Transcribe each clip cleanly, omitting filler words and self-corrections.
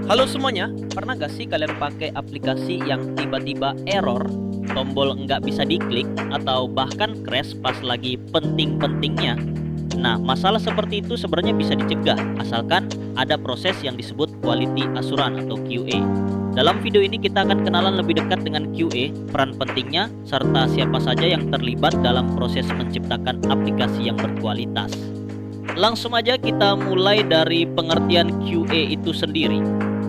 Halo semuanya, pernah gak sih kalian pakai aplikasi yang tiba-tiba error, tombol nggak bisa diklik, atau bahkan crash pas lagi penting-pentingnya? Nah, masalah seperti itu sebenarnya bisa dicegah, asalkan ada proses yang disebut quality assurance atau QA. Dalam video ini kita akan kenalan lebih dekat dengan QA, peran pentingnya, serta siapa saja yang terlibat dalam proses menciptakan aplikasi yang berkualitas. Langsung aja kita mulai dari pengertian QA itu sendiri.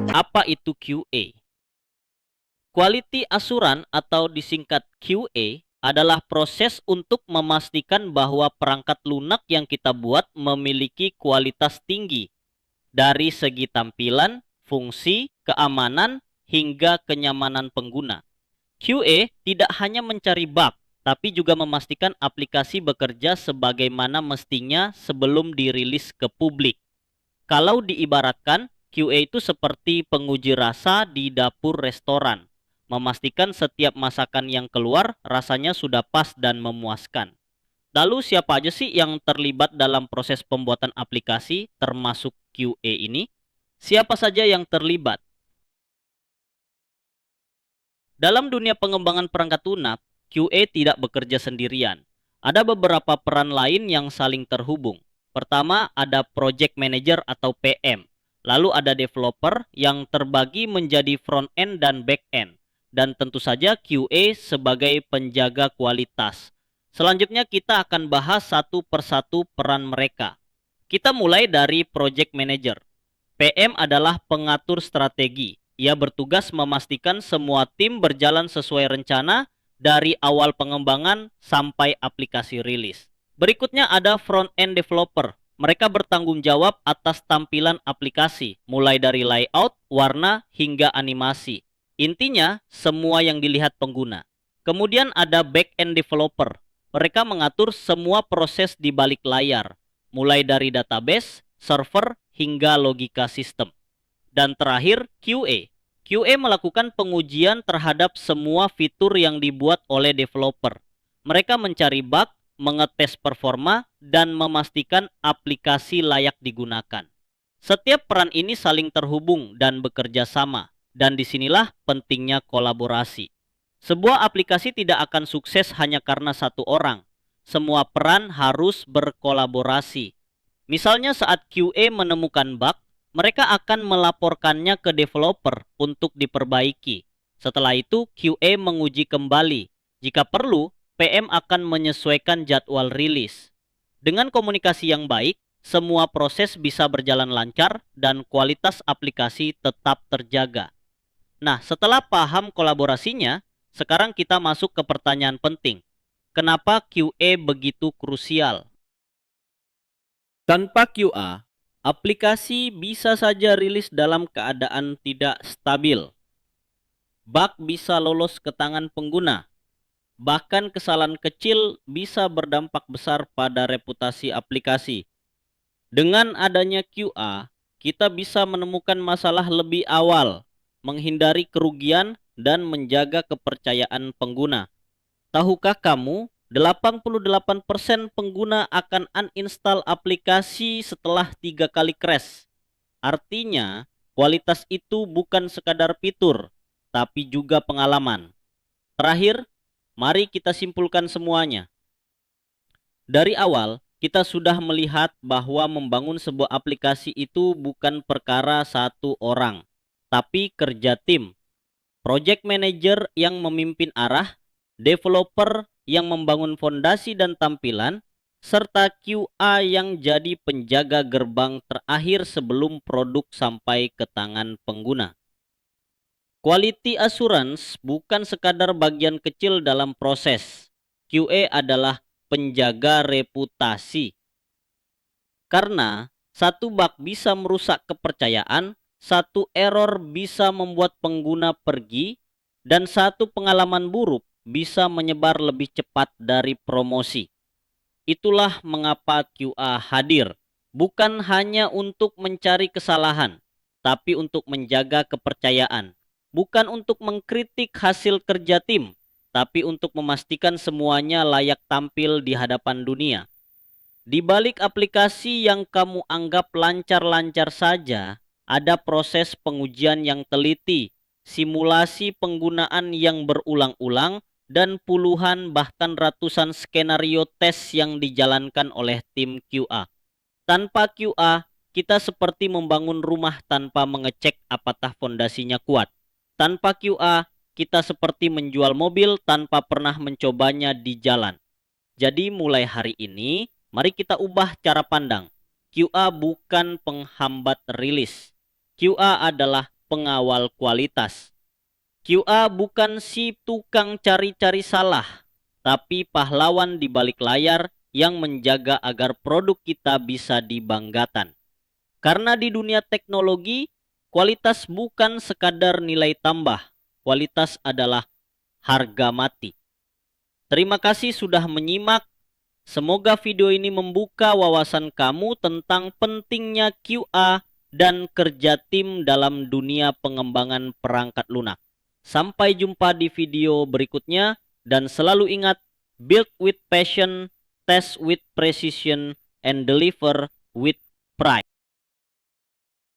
Apa itu QA? Quality Assurance atau disingkat QA adalah proses untuk memastikan bahwa perangkat lunak yang kita buat memiliki kualitas tinggi dari segi tampilan, fungsi, keamanan, hingga kenyamanan pengguna. QA tidak hanya mencari bug, tapi juga memastikan aplikasi bekerja sebagaimana mestinya sebelum dirilis ke publik. Kalau diibaratkan, QA itu seperti penguji rasa di dapur restoran, memastikan setiap masakan yang keluar rasanya sudah pas dan memuaskan. Lalu siapa aja sih yang terlibat dalam proses pembuatan aplikasi termasuk QA ini? Siapa saja yang terlibat? Dalam dunia pengembangan perangkat lunak, QA tidak bekerja sendirian. Ada beberapa peran lain yang saling terhubung. Pertama, ada project manager atau PM. Lalu ada developer yang terbagi menjadi front end dan back end. Dan tentu saja QA sebagai penjaga kualitas. Selanjutnya kita akan bahas satu persatu peran mereka. Kita mulai dari project manager. PM adalah pengatur strategi. Ia bertugas memastikan semua tim berjalan sesuai rencana dari awal pengembangan sampai aplikasi rilis. Berikutnya ada front-end developer. Mereka bertanggung jawab atas tampilan aplikasi, mulai dari layout, warna, hingga animasi. Intinya, semua yang dilihat pengguna. Kemudian ada back-end developer. Mereka mengatur semua proses di balik layar, mulai dari database, server, hingga logika sistem. Dan terakhir, QA. QA melakukan pengujian terhadap semua fitur yang dibuat oleh developer. Mereka mencari bug, mengetes performa, dan memastikan aplikasi layak digunakan. Setiap peran ini saling terhubung dan bekerja sama, dan disinilah pentingnya kolaborasi. Sebuah aplikasi tidak akan sukses hanya karena satu orang. Semua peran harus berkolaborasi. Misalnya saat QA menemukan bug, mereka akan melaporkannya ke developer untuk diperbaiki. Setelah itu, QA menguji kembali. Jika perlu, PM akan menyesuaikan jadwal rilis. Dengan komunikasi yang baik, semua proses bisa berjalan lancar dan kualitas aplikasi tetap terjaga. Nah, setelah paham kolaborasinya, sekarang kita masuk ke pertanyaan penting. Kenapa QA begitu krusial? Tanpa QA, aplikasi bisa saja rilis dalam keadaan tidak stabil. Bug bisa lolos ke tangan pengguna. Bahkan kesalahan kecil bisa berdampak besar pada reputasi aplikasi. Dengan adanya QA, kita bisa menemukan masalah lebih awal, menghindari kerugian, dan menjaga kepercayaan pengguna. Tahukah kamu, 88% pengguna akan uninstall aplikasi setelah 3 kali crash. Artinya, kualitas itu bukan sekadar fitur, tapi juga pengalaman. Terakhir, mari kita simpulkan semuanya. Dari awal, kita sudah melihat bahwa membangun sebuah aplikasi itu bukan perkara satu orang, tapi kerja tim. Project manager yang memimpin arah, developer yang membangun fondasi dan tampilan, serta QA yang jadi penjaga gerbang terakhir sebelum produk sampai ke tangan pengguna. Quality assurance bukan sekadar bagian kecil dalam proses. QA adalah penjaga reputasi. Karena satu bug bisa merusak kepercayaan, satu error bisa membuat pengguna pergi, dan satu pengalaman buruk bisa menyebar lebih cepat dari promosi. Itulah mengapa QA hadir, bukan hanya untuk mencari kesalahan, tapi untuk menjaga kepercayaan. Bukan untuk mengkritik hasil kerja tim, tapi untuk memastikan semuanya layak tampil di hadapan dunia. Di balik aplikasi yang kamu anggap lancar-lancar saja, Ada proses pengujian yang teliti, simulasi penggunaan yang berulang-ulang, dan puluhan bahkan ratusan skenario tes yang dijalankan oleh tim QA. Tanpa QA, kita seperti membangun rumah tanpa mengecek apakah fondasinya kuat. Tanpa QA, kita seperti menjual mobil tanpa pernah mencobanya di jalan. Jadi mulai hari ini, mari kita ubah cara pandang. QA bukan penghambat rilis. QA adalah pengawal kualitas. QA bukan si tukang cari-cari salah, tapi pahlawan di balik layar yang menjaga agar produk kita bisa dibanggakan. Karena di dunia teknologi, kualitas bukan sekadar nilai tambah. Kualitas adalah harga mati. Terima kasih sudah menyimak. Semoga video ini membuka wawasan kamu tentang pentingnya QA dan kerja tim dalam dunia pengembangan perangkat lunak. Sampai jumpa di video berikutnya, dan selalu ingat, build with passion, test with precision, and deliver with pride.